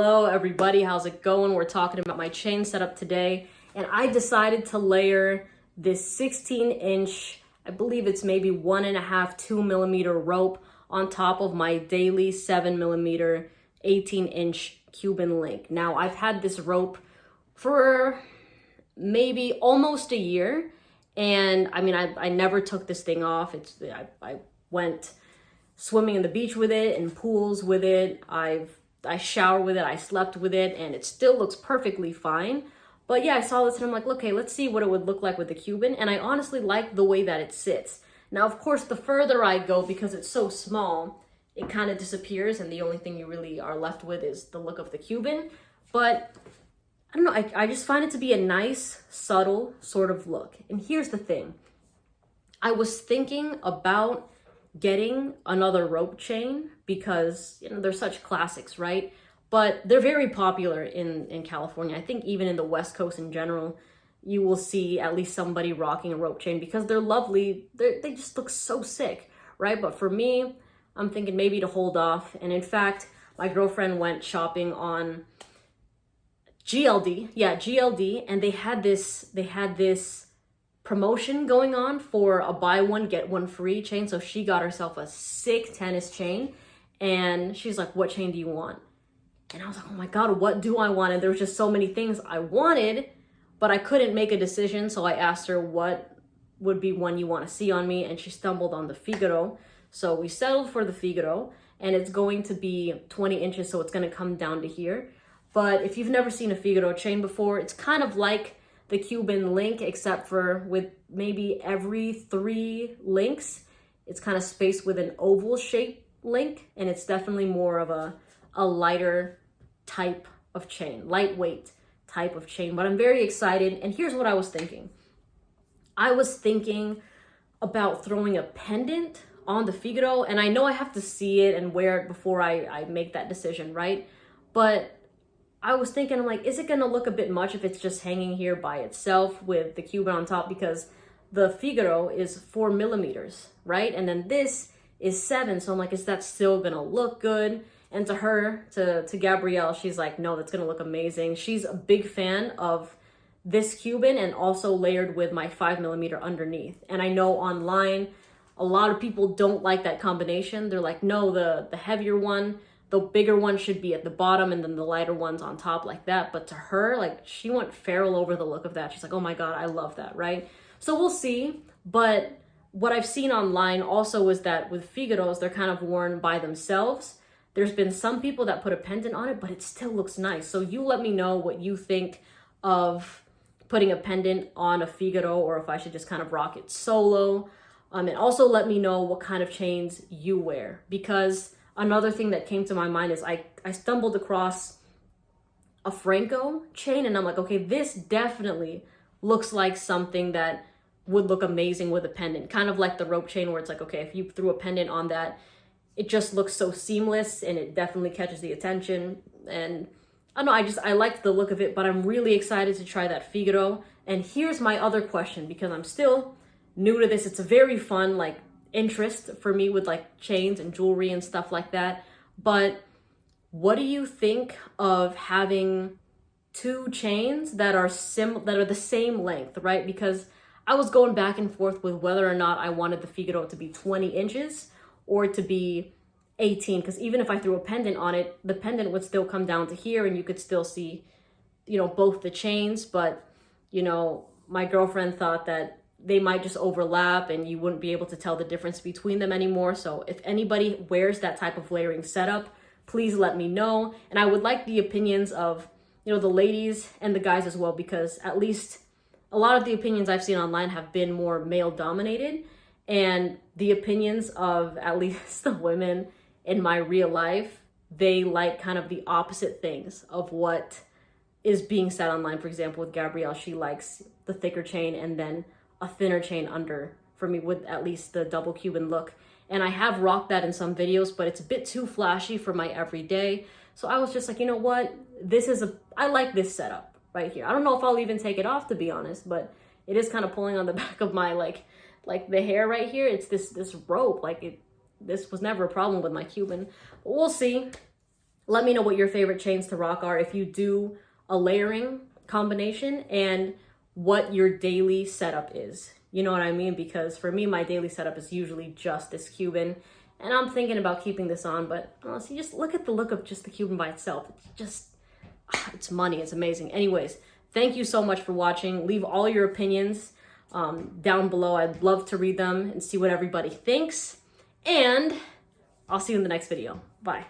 Hello everybody, how's it going? We're talking about my chain setup today, and I decided to layer this 16-inch, I believe it's maybe 1.5, 2 millimeter rope on top of my daily 7 millimeter 18-inch Cuban link. Now I've had this rope for maybe almost a year, and I mean I never took this thing off. I went swimming in the beach with it, in pools with it. I shower with it, I slept with it, and it still looks perfectly fine. But yeah, I saw this and I'm like, okay, let's see what it would look like with the Cuban. And I honestly like the way that it sits. Now, of course, the further I go, because it's so small, it kind of disappears, and the only thing you really are left with is the look of the Cuban. But I don't know, I just find it to be a nice, subtle sort of look. And here's the thing. I was thinking about getting another rope chain because, you know, they're such classics, right? But they're very popular in California. I think even in the West Coast in general, you will see at least somebody rocking a rope chain because they're lovely. They just look so sick, right? But for me, I'm thinking maybe to hold off. And in fact, my girlfriend went shopping on GLD. Yeah, GLD. And they had this promotion going on for a buy one, get one free chain. So she got herself a sick tennis chain. And she's like, what chain do you want? And I was like, oh my God, what do I want? And there was just so many things I wanted, but I couldn't make a decision. So I asked her what would be one you want to see on me. And she stumbled on the Figaro. So we settled for the Figaro, and it's going to be 20 inches. So it's going to come down to here. But if you've never seen a Figaro chain before, it's kind of like the Cuban link, except for with maybe every 3 links, it's kind of spaced with an oval shape link. And it's definitely more of a lighter type of chain, lightweight type of chain. But I'm very excited. And here's what I was thinking. I was thinking about throwing a pendant on the Figaro. And I know I have to see it and wear it before I make that decision, right? But I was thinking, I'm like, is it going to look a bit much if it's just hanging here by itself with the Cuban on top? Because the Figaro is 4 millimeters, right? And then this is 7. So I'm like, is that still going to look good? And to her, to Gabrielle, she's like, no, that's going to look amazing. She's a big fan of this Cuban and also layered with my 5 millimeter underneath. And I know online, a lot of people don't like that combination. They're like, no, the heavier one, the bigger one should be at the bottom and then the lighter one's on top like that. But to her, like, she went feral over the look of that. She's like, oh my God, I love that, right? So we'll see. But what I've seen online also is that with Figaros, they're kind of worn by themselves. There's been some people that put a pendant on it, but it still looks nice. So you let me know what you think of putting a pendant on a Figaro, or if I should just kind of rock it solo. And also let me know what kind of chains you wear, because another thing that came to my mind is I stumbled across a Franco chain, and I'm like, okay, this definitely looks like something that would look amazing with a pendant. Kind of like the rope chain where it's like, okay, if you threw a pendant on that, it just looks so seamless and it definitely catches the attention. And I don't know, I like the look of it, but I'm really excited to try that Figaro. And here's my other question, because I'm still new to this. It's a very fun, like, interest for me with like chains and jewelry and stuff like that. But what do you think of having 2 chains that are the same length, right? Because I was going back and forth with whether or not I wanted the Figaro to be 20 inches or to be 18, because even if I threw a pendant on it, the pendant would still come down to here and you could still see, you know, both the chains. But, you know, my girlfriend thought that they might just overlap and you wouldn't be able to tell the difference between them anymore. So if anybody wears that type of layering setup, please let me know. And I would like the opinions of, you know, the ladies and the guys as well, because at least a lot of the opinions I've seen online have been more male dominated, and the opinions of at least the women in my real life, they like kind of the opposite things of what is being said online. For example, with Gabrielle, she likes the thicker chain and then a thinner chain under, for me, with at least the double Cuban look. And I have rocked that in some videos, but it's a bit too flashy for my everyday. So I was just like, you know what? I like this setup right here. I don't know if I'll even take it off, to be honest, but it is kind of pulling on the back of my, like the hair right here. It's this rope, this was never a problem with my Cuban. But we'll see. Let me know what your favorite chains to rock are if you do a layering combination, and what your daily setup is. You know what I mean? Because for me, my daily setup is usually just this Cuban, and I'm thinking about keeping this on, but honestly, just look at the look of just the Cuban by itself. It's just, it's money. It's amazing. Anyways, thank you so much for watching. Leave all your opinions down below. I'd love to read them and see what everybody thinks. And I'll see you in the next video. Bye.